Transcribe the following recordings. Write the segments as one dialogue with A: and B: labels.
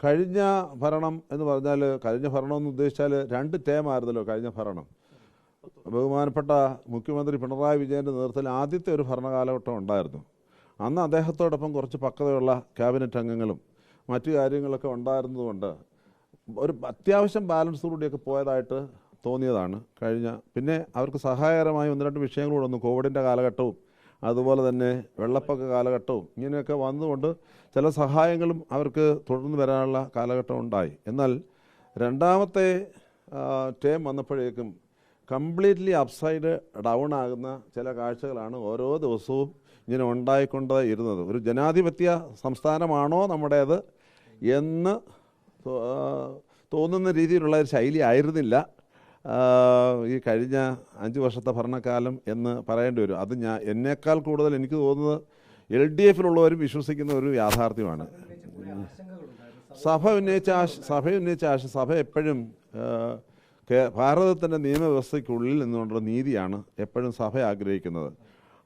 A: കഴിഞ്ഞ ഭരണം എന്ന് പറഞ്ഞാൽ, കഴിഞ്ഞ ഭരണം എന്ന് ഉദ്ദേശിച്ചാൽ 2 ടേമായിരുന്നല്ലോ കഴിഞ്ഞ ഭരണം. ബഹുമാനപ്പെട്ട മുഖ്യമന്ത്രി പിണറായി വിജയൻ്റെ നേതൃത്വത്തിൽ ആദ്യത്തെ ഒരു ഭരണകാലഘട്ടം ഉണ്ടായിരുന്നു. അന്ന് അദ്ദേഹത്തോടൊപ്പം കുറച്ച് പക്വതയുള്ള ക്യാബിനറ്റ് അംഗങ്ങളും മറ്റു കാര്യങ്ങളൊക്കെ ഉണ്ടായിരുന്നതുകൊണ്ട് ഒരു അത്യാവശ്യം ബാലൻസോടുകൂടിയൊക്കെ പോയതായിട്ട് തോന്നിയതാണ് പിന്നെ അവർക്ക് സഹായകരമായ 1-2 വിഷയങ്ങളൂടെ വന്നു. കോവിഡിൻ്റെ കാലഘട്ടവും അതുപോലെ തന്നെ വെള്ളപ്പൊക്ക കാലഘട്ടവും ഇങ്ങനെയൊക്കെ വന്നുകൊണ്ട് ചില സഹായങ്ങളും അവർക്ക് തുടർന്ന് വരാനുള്ള കാലഘട്ടം ഉണ്ടായി. എന്നാൽ രണ്ടാമത്തെ ടേം വന്നപ്പോഴേക്കും കംപ്ലീറ്റ്ലി അപ്സൈഡ് ഡൗൺ ആകുന്ന ചില കാഴ്ചകളാണ് ഓരോ ദിവസവും ഇങ്ങനെ ഉണ്ടായിക്കൊണ്ടേ ഇരുന്നത്. ഒരു ജനാധിപത്യ സംസ്ഥാനമാണോ നമ്മുടേത് എന്ന് തോന്നുന്ന രീതിയിലുള്ള ഒരു ശൈലി ആയിരുന്നില്ല ഈ കഴിഞ്ഞ 5 വർഷത്തെ ഭരണകാലം എന്ന് പറയേണ്ടി വരും. അത് എന്നേക്കാൾ കൂടുതൽ എനിക്ക് തോന്നുന്നത് LDFിലുള്ളവരും വിശ്വസിക്കുന്ന ഒരു യാഥാർത്ഥ്യമാണ്. സഭ എപ്പോഴും ഭാരതത്തിൻ്റെ നിയമവ്യവസ്ഥയ്ക്കുള്ളിൽ നിന്നുകൊണ്ടുള്ള നീതിയാണ് എപ്പോഴും സഭ ആഗ്രഹിക്കുന്നത്.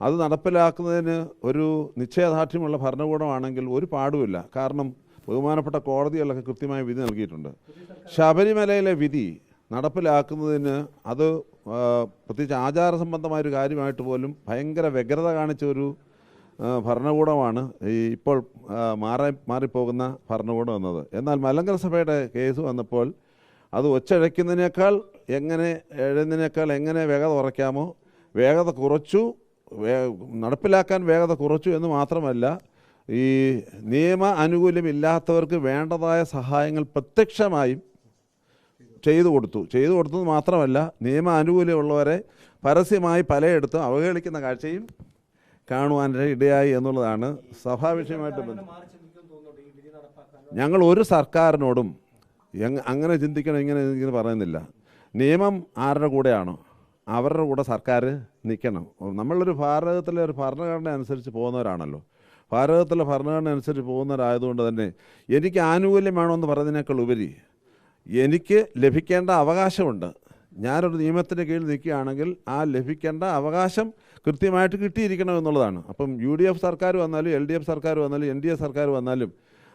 A: അത് നടപ്പിലാക്കുന്നതിന് ഒരു നിശ്ചയദാർഢ്യമുള്ള ഭരണകൂടമാണെങ്കിൽ ഒരു പാടുമില്ല. കാരണം ബഹുമാനപ്പെട്ട കോടതികളൊക്കെ കൃത്യമായ വിധി നൽകിയിട്ടുണ്ട്. ശബരിമലയിലെ വിധി നടപ്പിലാക്കുന്നതിന് അത് പ്രത്യേകിച്ച് ആചാരസംബന്ധമായൊരു കാര്യമായിട്ട് പോലും ഭയങ്കര വ്യഗ്രത കാണിച്ച ഒരു ഭരണകൂടമാണ് ഇപ്പോൾ മാറിപ്പോകുന്ന ഭരണകൂടം എന്നത്. എന്നാൽ മലങ്കര സഭയുടെ കേസ് വന്നപ്പോൾ അത് ഒച്ചഴയ്ക്കുന്നതിനേക്കാൾ എങ്ങനെ വേഗത കുറയ്ക്കാമോ വേഗത കുറച്ചു, നടപ്പിലാക്കാൻ വേഗത കുറച്ചു എന്ന് മാത്രമല്ല, ഈ നിയമ അനുകൂല്യമില്ലാത്തവർക്ക് വേണ്ടതായ സഹായങ്ങൾ പ്രത്യക്ഷമായും ചെയ്തു കൊടുത്തത് മാത്രമല്ല, നിയമ ആനുകൂല്യമുള്ളവരെ പരസ്യമായി പലയിടത്തും അവഹേളിക്കുന്ന കാഴ്ചയും കാണുവാനായിട്ട് ഇടയായി എന്നുള്ളതാണ് സഭാവിഷയമായിട്ട് ഞങ്ങൾ ഒരു സർക്കാരിനോടും അങ്ങനെ ചിന്തിക്കണം ഇങ്ങനെ പറയുന്നില്ല. നിയമം ആരുടെ കൂടെയാണോ അവരുടെ കൂടെ സർക്കാർ നിൽക്കണം. നമ്മളൊരു ഭാരതത്തിലെ ഒരു ഭരണഘടന അനുസരിച്ച് പോകുന്നവരാണല്ലോ. ഭാരതത്തിലെ ഭരണഘടന അനുസരിച്ച് പോകുന്നവരായതുകൊണ്ട് തന്നെ എനിക്ക് ആനുകൂല്യം വേണമെന്ന് പറയുന്നതിനേക്കാൾ ഉപരി എനിക്ക് ലഭിക്കേണ്ട അവകാശമുണ്ട്. ഞാനൊരു നിയമത്തിൻ്റെ കീഴിൽ നിൽക്കുകയാണെങ്കിൽ ആ ലഭിക്കേണ്ട അവകാശം കൃത്യമായിട്ട് കിട്ടിയിരിക്കണം എന്നുള്ളതാണ്. അപ്പം UDF സർക്കാർ വന്നാലും LDF സർക്കാർ വന്നാലും NDA സർക്കാർ വന്നാലും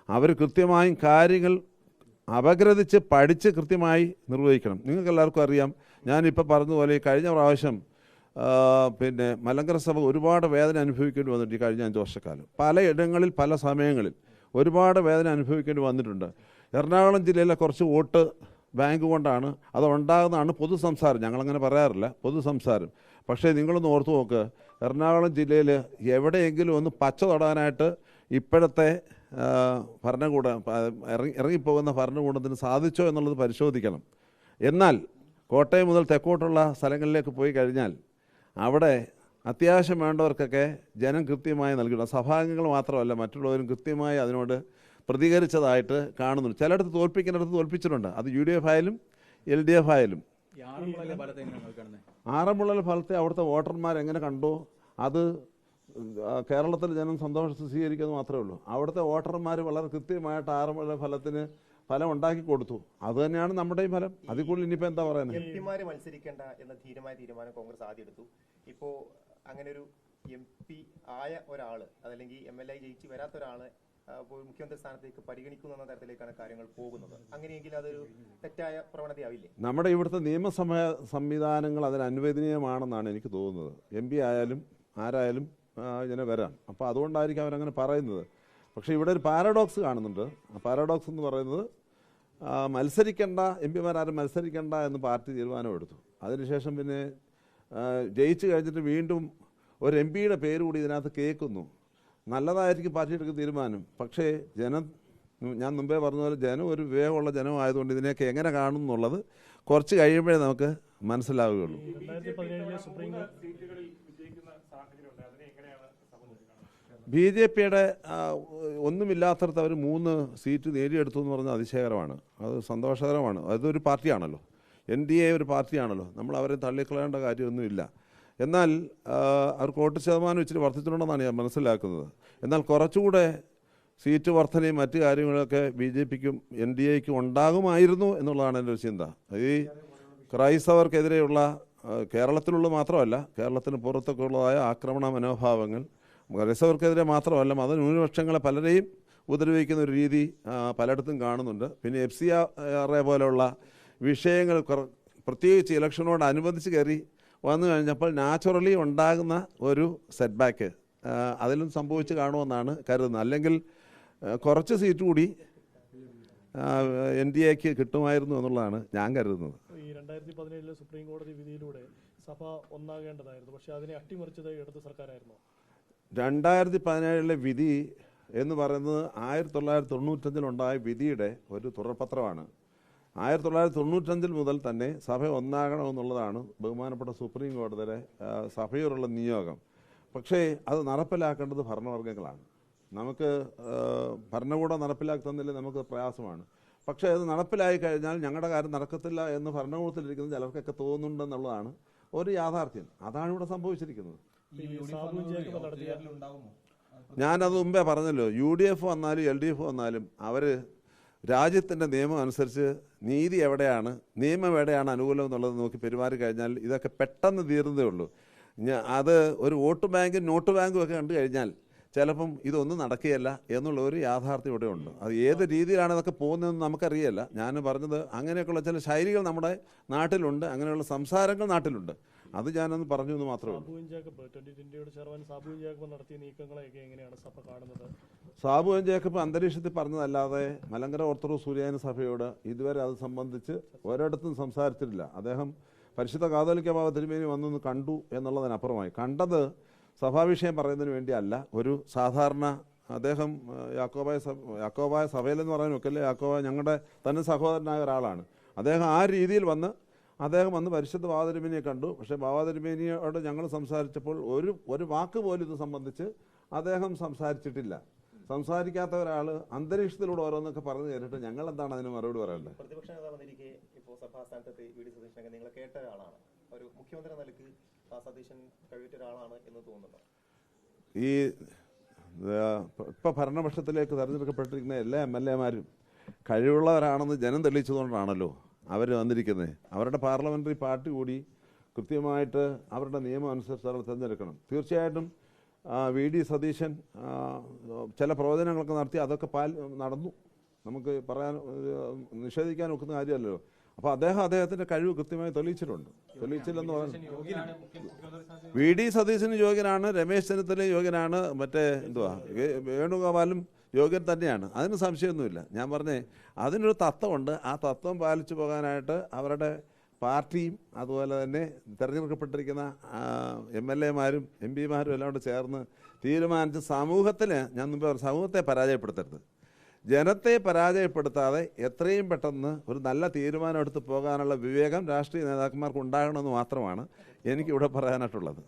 A: അവർ കൃത്യമായും കാര്യങ്ങൾ അപഗ്രഥിച്ച് പഠിച്ച് കൃത്യമായി നിർവഹിക്കണം. നിങ്ങൾക്കെല്ലാവർക്കും അറിയാം, ഞാനിപ്പോൾ പറഞ്ഞതുപോലെ കഴിഞ്ഞ പ്രാവശ്യം മലങ്കര സഭ ഒരുപാട് വേദന അനുഭവിക്കേണ്ടി വന്നിട്ടുണ്ട്. ഈ കഴിഞ്ഞ 5 വർഷക്കാലം പലയിടങ്ങളിൽ പല സമയങ്ങളിൽ ഒരുപാട് വേദന അനുഭവിക്കേണ്ടി വന്നിട്ടുണ്ട്. എറണാകുളം ജില്ലയിലെ കുറച്ച് വോട്ട് ബാങ്ക് കൊണ്ടാണ് അത് ഉണ്ടാകുന്നതാണ് പൊതു സംസാരം. ഞങ്ങളങ്ങനെ പറയാറില്ല, പൊതു സംസാരം. പക്ഷേ നിങ്ങളൊന്ന് ഓർത്തു നോക്ക്, എറണാകുളം ജില്ലയിൽ എവിടെയെങ്കിലും ഒന്ന് പച്ച തൊടാനായിട്ട് ഇപ്പോഴത്തെ ഭരണകൂടം ഇറങ്ങിപ്പോകുന്ന ഭരണകൂടത്തിന് സാധിച്ചോ എന്നുള്ളത് പരിശോധിക്കണം. എന്നാൽ കോട്ടയം മുതൽ തെക്കോട്ടുള്ള സ്ഥലങ്ങളിലേക്ക് പോയി കഴിഞ്ഞാൽ അവിടെ അത്യാവശ്യം വേണ്ടവർക്കൊക്കെ ജനം കൃത്യമായി നൽകിയിട്ടുണ്ട്. സഭാംഗങ്ങൾ മാത്രമല്ല മറ്റുള്ളവരും കൃത്യമായി അതിനോട് പ്രതികരിച്ചതായിട്ട് കാണുന്നുണ്ട്. ചിലയിടത്ത് തോൽപ്പിക്കുന്നിടത്ത് തോൽപ്പിച്ചിട്ടുണ്ട്. അത് UDF ആയാലും LDF ആയാലും. ആറന്മുളയിലെ ഫലത്തെ അവിടുത്തെ വോട്ടർമാർ എങ്ങനെ കണ്ടോ അത് കേരളത്തിലെ ജനം സന്തോഷം സ്വീകരിക്കുന്നത് മാത്രമേ ഉള്ളൂ. അവിടുത്തെ വോട്ടർമാർ വളരെ കൃത്യമായിട്ട് ആറന്മുളയിലെ ഫലത്തിന് ഫലം ഉണ്ടാക്കി കൊടുത്തു. അത് തന്നെയാണ് നമ്മുടെയും ഫലം. അതിൽ കൂടുതൽ ഇനിയിപ്പോൾ എന്താ പറയുന്നത്?
B: MP മത്സരിക്കേണ്ട എന്ന തീരുമാനം കോൺഗ്രസ് ആദ്യം എടുത്തു. ഇപ്പോൾ അങ്ങനെ ഒരു MP ആയ ഒരാൾ അതല്ലെങ്കിൽ MLA ജയിച്ച് വരാത്ത ഒരാൾ മുഖ്യമന്ത്രി സ്ഥാനത്തേക്ക് പരിഗണിക്കുന്ന തരത്തിലേക്കാണ് കാര്യങ്ങൾ പോകുന്നത്. അങ്ങനെയെങ്കിൽ അതൊരു തെറ്റായ പ്രവണതയാവില്ലേ?
A: നമ്മുടെ ഇവിടുത്തെ നിയമസഭ സംവിധാനങ്ങൾ അതിന് അനുവദനീയമാണെന്നാണ് എനിക്ക് തോന്നുന്നത്. MP ആയാലും ആരായാലും ഇങ്ങനെ വരാം. അപ്പോൾ അതുകൊണ്ടായിരിക്കും അവരങ്ങനെ പറയുന്നത്. പക്ഷേ ഇവിടെ ഒരു പാരഡോക്സ് കാണുന്നുണ്ട്. ആ പാരഡോക്സ് എന്ന് പറയുന്നത് മത്സരിക്കേണ്ട MP-മാരും മത്സരിക്കേണ്ട എന്ന് പാർട്ടി തീരുമാനമെടുത്തു. അതിനുശേഷം പിന്നെ ജയിച്ചു കഴിഞ്ഞിട്ട് വീണ്ടും ഒരു MP-യുടെ പേര് കൂടി ഇതിനകത്ത് കേൾക്കുന്നു. നല്ലതായിരിക്കും പാർട്ടി എടുക്കുന്ന തീരുമാനം. പക്ഷേ ജനം, ഞാൻ മുമ്പേ പറഞ്ഞതുപോലെ ജനം ഒരു വിവേകമുള്ള ജനമായതുകൊണ്ട് ഇതിനെയൊക്കെ എങ്ങനെ കാണും എന്നുള്ളത് കുറച്ച് കഴിയുമ്പോഴേ നമുക്ക് മനസ്സിലാവുകയുള്ളൂ. BJP-യുടെ ഒന്നുമില്ലാത്തടത്ത് അവർ 3 സീറ്റ് നേടിയെടുത്തു എന്ന് പറഞ്ഞാൽ അതിശയകരമാണ്. അത് സന്തോഷകരമാണ്. അതൊരു പാർട്ടിയാണല്ലോ, NDA ഒരു പാർട്ടിയാണല്ലോ. നമ്മൾ അവരെ തള്ളിക്കളയേണ്ട കാര്യമൊന്നുമില്ല. എന്നാൽ അവർക്ക് വോട്ട് ശതമാനം ഇച്ചിരി വർദ്ധിച്ചിട്ടുണ്ടെന്നാണ് ഞാൻ മനസ്സിലാക്കുന്നത്. എന്നാൽ കുറച്ചുകൂടെ സീറ്റ് വർധനയും മറ്റു കാര്യങ്ങളൊക്കെ BJP-ക്കും NDA-ക്കും ഉണ്ടാകുമായിരുന്നു എന്നുള്ളതാണ് എൻ്റെ ഒരു ചിന്ത. ഈ ക്രൈസ്തവർക്കെതിരെയുള്ള കേരളത്തിലുള്ള മാത്രമല്ല കേരളത്തിന് പുറത്തൊക്കെ ഉള്ളതായ ആക്രമണ മനോഭാവങ്ങൾ ക്രൈസ്തവർക്കെതിരെ മാത്രമല്ല മതന്യൂനപക്ഷങ്ങളെ പലരെയും ഉപദ്രവിക്കുന്ന ഒരു രീതി പലയിടത്തും കാണുന്നുണ്ട്. പിന്നെ FCRA പോലെയുള്ള വിഷയങ്ങൾ പ്രത്യേകിച്ച് ഇലക്ഷനോടനുബന്ധിച്ച് കയറി വന്നു കഴിഞ്ഞപ്പോൾ നാച്ചുറലി ഉണ്ടാകുന്ന ഒരു സെറ്റ് ബാക്ക് അതിലും സംഭവിച്ച് കാണുമെന്നാണ് കരുതുന്നത്. അല്ലെങ്കിൽ കുറച്ച് സീറ്റ് കൂടി NDAക്ക് കിട്ടുമായിരുന്നു എന്നുള്ളതാണ് ഞാൻ കരുതുന്നത്.
C: ഈ 2017 സുപ്രീം കോടതി വിധിയിലൂടെ സഭ ഒന്നാകേണ്ടതായിരുന്നു, പക്ഷേ അതിനെ അട്ടിമറിച്ചത് ഇടത് സർക്കാരായിരുന്നു.
A: 2017 വിധി എന്ന് പറയുന്നത് 1995 ഉണ്ടായ വിധിയുടെ ഒരു തുടർപത്രമാണ്. 1995 മുതൽ തന്നെ സഭ ഒന്നാകണമെന്നുള്ളതാണ് ബഹുമാനപ്പെട്ട സുപ്രീം കോടതിയുടെ സഭയോടുള്ള നിയോഗം. പക്ഷേ അത് നടപ്പിലാക്കേണ്ടത് ഭരണവർഗ്ഗങ്ങളാണ്. നമുക്ക് ഭരണകൂടം നടപ്പിലാക്കി തന്നില്ല, നമുക്ക് പ്രയാസമാണ്. പക്ഷേ അത് നടപ്പിലായി കഴിഞ്ഞാൽ ഞങ്ങളുടെ കാര്യം നടക്കത്തില്ല എന്ന് ഭരണകൂടത്തിലിരിക്കുന്നത് ചിലർക്കൊക്കെ തോന്നുന്നുണ്ടെന്നുള്ളതാണ് ഒരു യാഥാർത്ഥ്യം. അതാണ് ഇവിടെ സംഭവിച്ചിരിക്കുന്നത്. ഞാനത് മുമ്പേ പറഞ്ഞല്ലോ, UDF വന്നാലും LDF വന്നാലും അവർ രാജ്യത്തിൻ്റെ നിയമം അനുസരിച്ച് നീതി എവിടെയാണ്, നിയമം എവിടെയാണ് അനുകൂലം എന്നുള്ളത് നോക്കി പെരുമാറി കഴിഞ്ഞാൽ ഇതൊക്കെ പെട്ടെന്ന് തീരുന്നതേ ഉള്ളൂ. അത് ഒരു വോട്ട് ബാങ്കും നോട്ട് ബാങ്കും ഒക്കെ കണ്ടു കഴിഞ്ഞാൽ ചിലപ്പം ഇതൊന്നും നടക്കുകയില്ല എന്നുള്ള ഒരു യാഥാർത്ഥ്യം ഇവിടെ ഉണ്ട്. അത് ഏത് രീതിയിലാണ് ഇതൊക്കെ പോകുന്നതെന്ന് നമുക്കറിയില്ല. ഞാൻ പറഞ്ഞത് അങ്ങനെയൊക്കെയുള്ള ചില ശൈലികൾ നമ്മുടെ നാട്ടിലുണ്ട്, അങ്ങനെയുള്ള സംസാരങ്ങൾ നാട്ടിലുണ്ട്. അത് ഞാനൊന്ന് പറഞ്ഞു എന്ന് മാത്രമേ ഉള്ളൂ. സാബു ജേക്കബ് അന്തരീക്ഷത്തിൽ പറഞ്ഞതല്ലാതെ മലങ്കര ഓർത്തഡോക്സ് സുറിയാനി സഭയോട് ഇതുവരെ അത് സംബന്ധിച്ച് ഒരിടത്തും സംസാരിച്ചിട്ടില്ല. അദ്ദേഹം പരിശുദ്ധ കാതോലിക്ക ബാബ തിരുമേനി വന്നൊന്ന് കണ്ടു എന്നുള്ളതിനപ്പുറമായി കണ്ടത് സഭാവിഷയം പറയുന്നതിന് വേണ്ടിയല്ല. ഒരു സാധാരണ അദ്ദേഹം യാക്കോബായ സഭയിലെന്ന് പറയാനൊക്കെയല്ലേ, യാക്കോബായ ഞങ്ങളുടെ തന്നെ സഹോദരനായ ഒരാളാണ്. അദ്ദേഹം ആ രീതിയിൽ വന്ന് പരിശുദ്ധ ബാബ തിരുമേനിയെ കണ്ടു. പക്ഷേ ബാബ തിരുമേനിയോട് ഞങ്ങൾ സംസാരിച്ചപ്പോൾ ഒരു വാക്ക് പോലും ഇത് സംബന്ധിച്ച് അദ്ദേഹം സംസാരിച്ചിട്ടില്ല. സംസാരിക്കാത്ത ഒരാൾ അന്തരീക്ഷത്തിലൂടെ ഓരോന്നൊക്കെ പറഞ്ഞു കേട്ടിട്ട് ഞങ്ങൾ എന്താണ് അതിന് മറുപടി പറയേണ്ടത്?
B: പ്രതിപക്ഷ നേതാവ് വന്നിരിക്കെ ഇപ്പോൾ സഭാസ്ഥാനത്ത് VD സതീശനൊക്കെ നിങ്ങൾ കേട്ട ഒരാളാണ്. ഒരു മുഖ്യമന്ത്രി നിലയ്ക്ക് സതീശൻ കഴിവിറ്റ ഒരാളാണ് എന്ന് തോന്നുന്നുണ്ടോ?
A: ഈ ഇപ്പോൾ ഭരണപക്ഷത്തിലേക്ക് തിരഞ്ഞെടുക്കപ്പെട്ടിരിക്കുന്ന എല്ലാ MLA മാരും കഴിവുള്ളവരാണെന്ന് ജനം തെളിയിച്ചതുകൊണ്ടാണല്ലോ അവർ വന്നിരിക്കുന്നത്. അവരുടെ പാർലമെൻ്ററി പാർട്ടി കൂടി കൃത്യമായിട്ട് അവരുടെ നിയമം അനുസരിച്ച് അവർ തിരഞ്ഞെടുക്കണം. തീർച്ചയായിട്ടും VD സതീശൻ ചില പ്രവചനങ്ങളൊക്കെ നടത്തി, അതൊക്കെ നടന്നു. നമുക്ക് നിഷേധിക്കാൻ ഒക്കുന്ന കാര്യമല്ലല്ലോ. അപ്പോൾ അദ്ദേഹത്തിൻ്റെ കഴിവ് കൃത്യമായി തെളിയിച്ചിട്ടുണ്ട്. തെളിയിച്ചില്ലെന്ന് പറഞ്ഞു. VD സതീശന് യോഗ്യനാണ്, രമേശ് ചെന്നിത്തലയും യോഗ്യനാണ്, വേണുഗോപാലും യോഗ്യൻ തന്നെയാണ്. അതിന് സംശയമൊന്നുമില്ല. ഞാൻ പറഞ്ഞേ അതിനൊരു തത്വമുണ്ട്. ആ തത്വം പാലിച്ചു പോകാനായിട്ട് അവരുടെ പാർട്ടിയും അതുപോലെ തന്നെ തിരഞ്ഞെടുക്കപ്പെട്ടിരിക്കുന്ന MLA മാരും MP മാരും എല്ലാം കൂടെ ചേർന്ന് തീരുമാനിച്ച് ഞാൻ മുമ്പ് സമൂഹത്തെ പരാജയപ്പെടുത്തരുത്. ജനത്തെ പരാജയപ്പെടുത്താതെ എത്രയും പെട്ടെന്ന് ഒരു നല്ല തീരുമാനം എടുത്ത് പോകാനുള്ള വിവേകം രാഷ്ട്രീയ നേതാക്കന്മാർക്ക് ഉണ്ടാകണമെന്ന് മാത്രമാണ് എനിക്കിവിടെ പറയാനായിട്ടുള്ളത്.